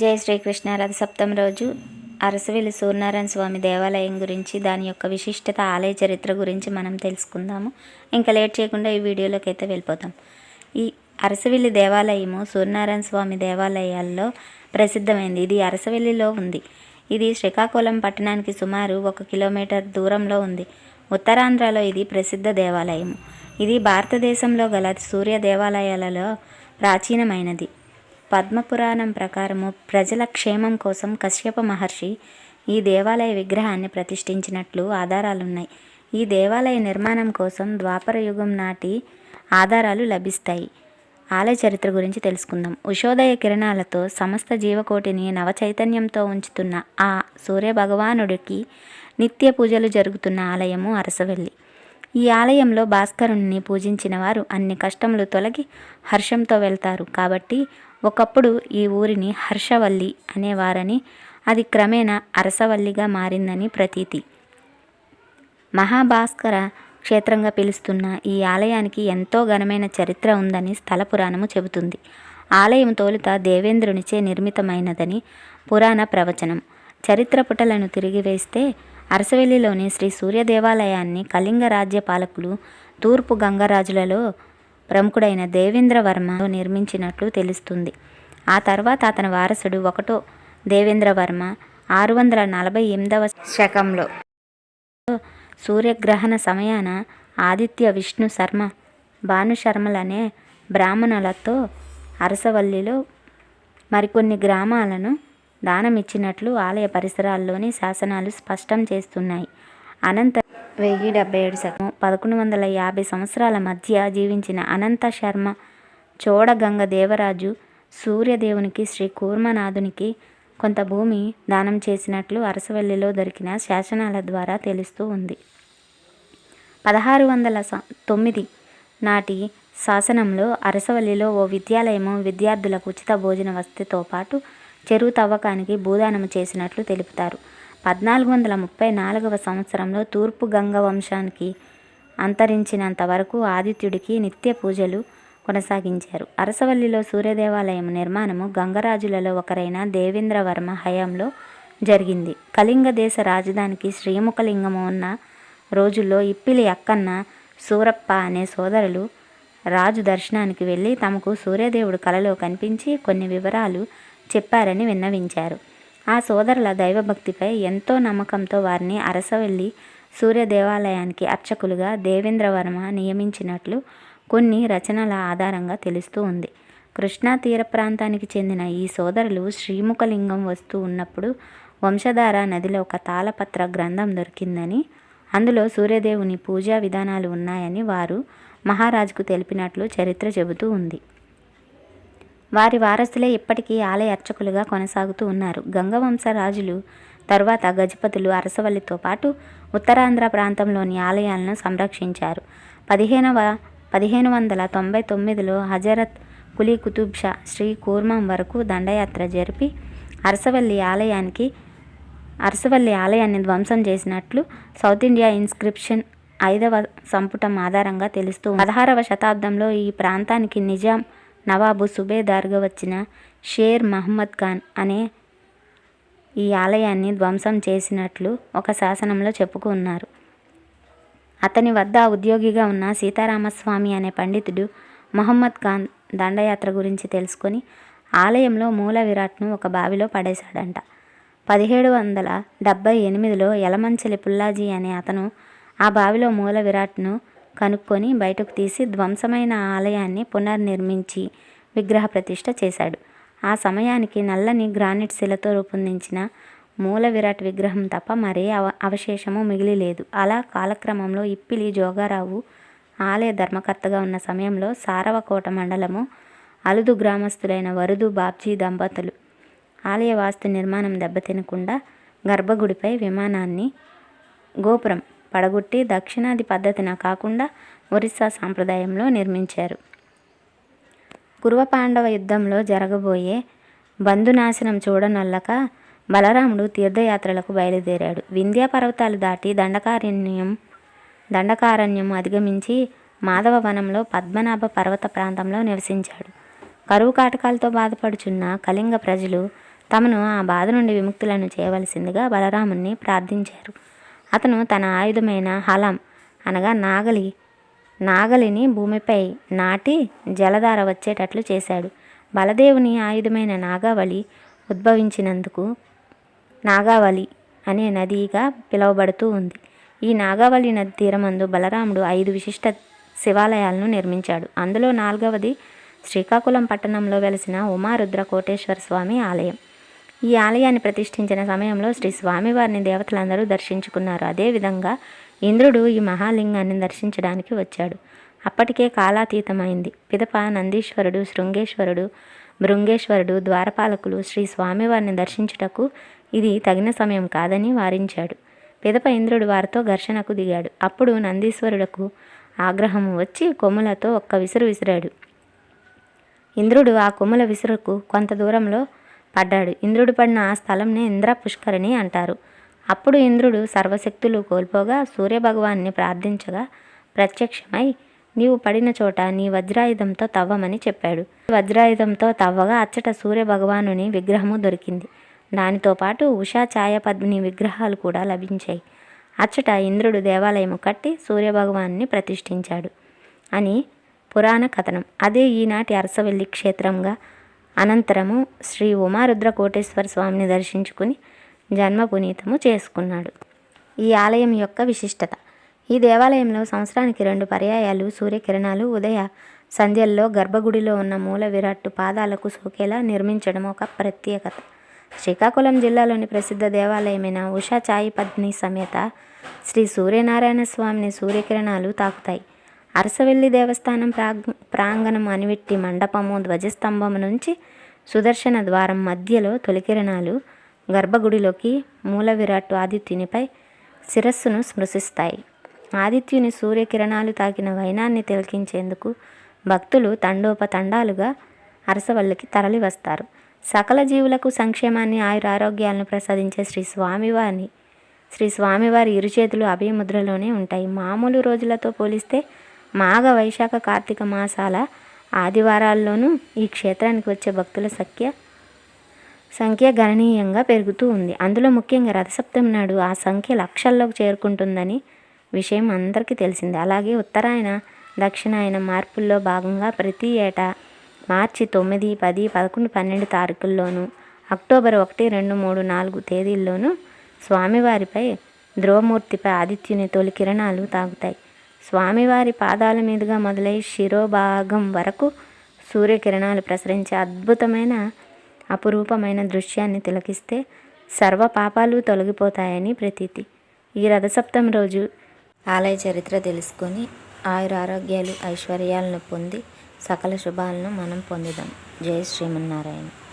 జై శ్రీకృష్ణ. రథసప్తమి రోజు అరసవిల్లి సూర్యనారాయణ స్వామి దేవాలయం గురించి, దాని యొక్క విశిష్టత, ఆలయ చరిత్ర గురించి మనం తెలుసుకుందాము. ఇంకా లేట్ చేయకుండా ఈ వీడియోలోకి అయితే వెళ్ళిపోతాం. ఈ అరసవిల్లి దేవాలయము సూర్యనారాయణ స్వామి దేవాలయాల్లో ప్రసిద్ధమైంది. ఇది అరసవిల్లిలో ఉంది. ఇది శ్రీకాకుళం పట్టణానికి సుమారు 1 కిలోమీటర్ దూరంలో ఉంది. ఉత్తరాంధ్రలో ఇది ప్రసిద్ధ దేవాలయము. ఇది భారతదేశంలో గల సూర్య దేవాలయాలలో ప్రాచీనమైనది. పద్మపురాణం ప్రకారము ప్రజల క్షేమం కోసం కశ్యప మహర్షి ఈ దేవాలయ విగ్రహాన్ని ప్రతిష్ఠించినట్లు ఆధారాలున్నాయి. ఈ దేవాలయ నిర్మాణం కోసం ద్వాపర యుగం నాటి ఆధారాలు లభిస్తాయి. ఆలయ చరిత్ర గురించి తెలుసుకుందాం. ఉషోదయ కిరణాలతో సమస్త జీవకోటిని నవచైతన్యంతో ఉంచుతున్న ఆ సూర్య భగవానుడికి నిత్య పూజలు జరుగుతున్న ఆలయము అరసవెల్లి. ఈ ఆలయంలో భాస్కరుణ్ణి పూజించిన వారు అన్ని కష్టములు తొలగి హర్షంతో వెళ్తారు. కాబట్టి ఒకప్పుడు ఈ ఊరిని హర్షవల్లి అనేవారని, అది క్రమేణా అరసవల్లిగా మారిందని ప్రతీతి. మహాభాస్కర క్షేత్రంగా పిలుస్తున్న ఈ ఆలయానికి ఎంతో ఘనమైన చరిత్ర ఉందని స్థల పురాణము చెబుతుంది. ఆలయం తొలుత దేవేంద్రునిచే నిర్మితమైనదని పురాణ ప్రవచనం. చరిత్ర పుటలను తిరిగివేస్తే అరసవెల్లిలోని శ్రీ సూర్య దేవాలయాన్ని కళింగ రాజ్య పాలకులు తూర్పు గంగరాజులలో ప్రముఖుడైన దేవేంద్రవర్మ నిర్మించినట్లు తెలుస్తుంది. ఆ తర్వాత అతని వారసుడు 1వ దేవేంద్రవర్మ 648వ శకంలో సూర్యగ్రహణ సమయాన ఆదిత్య విష్ణు శర్మ భానుశర్మలనే బ్రాహ్మణులతో అరసవల్లిలో మరికొన్ని గ్రామాలను దానమిచ్చినట్లు ఆలయ పరిసరాల్లోని శాసనాలు స్పష్టం చేస్తున్నాయి. అనంతరం 1077 శకం 1150 సంవత్సరాల మధ్య జీవించిన అనంత శర్మ చోడగంగ దేవరాజు సూర్యదేవునికి శ్రీ కూర్మనాథునికి కొంత భూమి దానం చేసినట్లు అరసవల్లిలో దొరికిన శాసనాల ద్వారా తెలుస్తూ ఉంది. 1609 నాటి శాసనంలో అరసవల్లిలో ఓ విద్యాలయము విద్యార్థులకు ఉచిత భోజన వసతితో పాటు చెరువు తవ్వకానికి భూదానము చేసినట్లు తెలుపుతారు. 1434వ సంవత్సరంలో తూర్పు గంగ వంశానికి అంతరించినంత వరకు ఆదిత్యుడికి నిత్య పూజలు కొనసాగించారు. అరసవల్లిలో సూర్యదేవాలయం నిర్మాణము గంగరాజులలో ఒకరైన దేవేంద్రవర్మ హయాంలో జరిగింది. కళింగ దేశ రాజధానికి శ్రీముఖలింగము ఉన్న రోజుల్లో ఇప్పిలి అక్కన్న సూరప్ప అనే సోదరులు రాజు దర్శనానికి వెళ్ళి తమకు సూర్యదేవుడు కలలో కనిపించి కొన్ని వివరాలు చెప్పారని విన్నవించారు. ఆ సోదరుల దైవభక్తిపై ఎంతో నమ్మకంతో వారిని అరసవల్లి సూర్య దేవాలయానికి అర్చకులుగా దేవేంద్రవర్మ నియమించినట్లు కొన్ని రచనల ఆధారంగా తెలుస్తూ ఉంది. కృష్ణా తీర ప్రాంతానికి చెందిన ఈ సోదరులు శ్రీముఖలింగం వస్తూ ఉన్నప్పుడు వంశధార నదిలో ఒక తాళపత్ర గ్రంథం దొరికిందని, అందులో సూర్యదేవుని పూజా విధానాలు ఉన్నాయని వారు మహారాజుకు తెలిపినట్లు చరిత్ర చెబుతూ ఉంది. వారి వారసులే ఇప్పటికీ ఆలయ అర్చకులుగా కొనసాగుతూ ఉన్నారు. గంగవంశ రాజులు తరువాత గజపతులు అరసవల్లితో పాటు ఉత్తరాంధ్ర ప్రాంతంలోని ఆలయాలను సంరక్షించారు. 1599లో హజరత్ కులీ కుతుబ్ షా శ్రీ కూర్మం వరకు దండయాత్ర జరిపి అరసవల్లి ఆలయాన్ని ధ్వంసం చేసినట్లు సౌత్ ఇండియా ఇన్స్క్రిప్షన్ 5వ సంపుటం ఆధారంగా తెలుస్తూ 16వ శతాబ్దంలో ఈ ప్రాంతానికి నిజాం నవాబు సుబేదార్గా వచ్చిన షేర్ మహమ్మద్ ఖాన్ అనే ఈ ఆలయాన్ని ధ్వంసం చేసినట్లు ఒక శాసనంలో చెప్పుకున్నారు. అతని వద్ద ఉద్యోగిగా ఉన్న సీతారామస్వామి అనే పండితుడు మహమ్మద్ ఖాన్ దండయాత్ర గురించి తెలుసుకొని ఆలయంలో మూల విరాట్ను ఒక బావిలో పడేశాడంట. 1778లో యలమంచిలి పుల్లాజీ అనే అతను ఆ బావిలో మూల విరాట్ను కనుక్కొని బయటకు తీసి ధ్వంసమైన ఆలయాన్ని పునర్నిర్మించి విగ్రహ ప్రతిష్ఠ చేశాడు. ఆ సమయానికి నల్లని గ్రానైట్ శిలతో రూపొందించిన మూల విరాట్ విగ్రహం తప్ప మరే అవశేషము మిగిలి లేదు. అలా కాలక్రమంలో ఇప్పిలి జోగారావు ఆలయ ధర్మకర్తగా ఉన్న సమయంలో సారవకోట మండలము అలుదు గ్రామస్తులైన వరుదు బాబ్జీ దంపతులు ఆలయ వాస్తు నిర్మాణం దెబ్బతినకుండా గర్భగుడిపై విమానాన్ని గోపురం పడగొట్టి దక్షిణాది పద్ధతిన కాకుండా ఒరిస్సా సాంప్రదాయంలో నిర్మించారు. కురువ పాండవ యుద్ధంలో జరగబోయే బంధునాశనం చూడనొల్లక బలరాముడు తీర్థయాత్రలకు బయలుదేరాడు. వింధ్యా పర్వతాలు దాటి దండకారణ్యం అధిగమించి మాధవ వనంలో పద్మనాభ పర్వత ప్రాంతంలో నివసించాడు. కరువు కాటకాలతో బాధపడుచున్న కళింగ ప్రజలు తమను ఆ బాధ నుండి విముక్తులను చేయవలసిందిగా బలరాముణ్ణి ప్రార్థించారు. అతను తన ఆయుధమైన హలం అనగా నాగలిని భూమిపై నాటి జలధార వచ్చేటట్లు చేశాడు. బలదేవుని ఆయుధమైన నాగావళి ఉద్భవించినందుకు నాగావళి అనే నదిగా పిలువబడుతూ ఉంది. ఈ నాగావళి నది తీరమందు బలరాముడు 5 విశిష్ట శివాలయాలను నిర్మించాడు. అందులో 4వది శ్రీకాకుళం పట్టణంలో వెలిసిన ఉమారుద్ర కోటేశ్వర స్వామి ఆలయం. ఈ ఆలయాన్ని ప్రతిష్ఠించిన సమయంలో శ్రీ స్వామివారిని దేవతలందరూ దర్శించుకున్నారు. అదేవిధంగా ఇంద్రుడు ఈ మహాలింగాన్ని దర్శించడానికి వచ్చాడు. అప్పటికే కాలాతీతమైంది. పిదప నందీశ్వరుడు, శృంగేశ్వరుడు, భృంగేశ్వరుడు, ద్వారపాలకులు శ్రీ స్వామివారిని దర్శించుటకు ఇది తగిన సమయం కాదని వారించాడు. పిదప ఇంద్రుడు వారితో ఘర్షణకు దిగాడు. అప్పుడు నందీశ్వరులకు ఆగ్రహము వచ్చి కొమ్ములతో ఒక్క విసురు విసిరాడు. ఇంద్రుడు ఆ కొమ్ముల విసురుకు కొంత దూరంలో పడ్డాడు. ఇంద్రుడు పడిన ఆ స్థలంని ఇంద్ర పుష్కరిణి అంటారు. అప్పుడు ఇంద్రుడు సర్వశక్తులు కోల్పోగా సూర్యభగవాన్ని ప్రార్థించగా ప్రత్యక్షమై నీవు పడిన చోట నీ వజ్రాయుధంతో తవ్వమని చెప్పాడు. వజ్రాయుధంతో తవ్వగా అచ్చట సూర్యభగవానుని విగ్రహము దొరికింది. దానితో పాటు ఉషా ఛాయపద్మిని విగ్రహాలు కూడా లభించాయి. అచ్చట ఇంద్రుడు దేవాలయము కట్టి సూర్యభగవాన్ని ప్రతిష్ఠించాడు అని పురాణ కథనం. అదే ఈనాటి అరసవెల్లి క్షేత్రంగా అనంతరము శ్రీ ఉమారుద్ర కోటేశ్వర స్వామిని దర్శించుకుని జన్మ పునీతము చేసుకున్నాడు. ఈ ఆలయం యొక్క విశిష్టత. ఈ దేవాలయంలో సంవత్సరానికి 2 పర్యాయాలు సూర్యకిరణాలు ఉదయ సంధ్యల్లో గర్భగుడిలో ఉన్న మూల విరాట్టు పాదాలకు సోకేలా నిర్మించడం ఒక ప్రత్యేకత. శ్రీకాకుళం జిల్లాలోని ప్రసిద్ధ దేవాలయమైన ఉషా ఛాయపద్మిని సమేత శ్రీ సూర్యనారాయణ స్వామిని సూర్యకిరణాలు తాకుతాయి. అరసవెల్లి దేవస్థానం ప్రాంగణం అనివిట్టి మండపము ధ్వజస్తంభము నుంచి సుదర్శన ద్వారం మధ్యలో తొలికిరణాలు గర్భగుడిలోకి మూల విరాట్టు ఆదిత్యునిపై శిరస్సును స్పృశిస్తాయి. ఆదిత్యుని సూర్యకిరణాలు తాకిన వైనాన్ని తిలకించేందుకు భక్తులు తండోపతండాలుగా అరసవల్లికి తరలి వస్తారు. సకల జీవులకు సంక్షేమాన్ని ఆయురారోగ్యాలను ప్రసాదించే శ్రీ స్వామివారి ఇరుచేతులు అభయముద్రలోనే ఉంటాయి. మామూలు రోజులతో పోలిస్తే మాఘ వైశాఖ కార్తీక మాసాల ఆదివారాల్లోనూ ఈ క్షేత్రానికి వచ్చే భక్తుల సంఖ్య గణనీయంగా పెరుగుతూ ఉంది. అందులో ముఖ్యంగా రథసప్తమి నాడు ఆ సంఖ్య లక్షల్లోకి చేరుకుంటుందని విషయం అందరికీ తెలిసిందే. అలాగే ఉత్తరాయణ దక్షిణాయన మార్పుల్లో భాగంగా ప్రతి ఏటా మార్చి 9, 10, 11, 12 తారీఖుల్లోనూ అక్టోబర్ 1, 2, 3, 4 తేదీల్లోనూ స్వామివారిపై ధ్రువమూర్తిపై ఆదిత్యుని తొలి కిరణాలు తాగుతాయి. స్వామివారి పాదాల మీదుగా మొదలై శిరోభాగం వరకు సూర్యకిరణాలు ప్రసరించే అద్భుతమైన అపురూపమైన దృశ్యాన్ని తిలకిస్తే సర్వ పాపాలు తొలగిపోతాయని ప్రతీతి. ఈ రథసప్తమి రోజు ఆలయ చరిత్ర తెలుసుకొని ఆయురారోగ్యాలు ఐశ్వర్యాలను పొంది సకల శుభాలను మనం పొందుదాం. జై శ్రీమన్నారాయణ.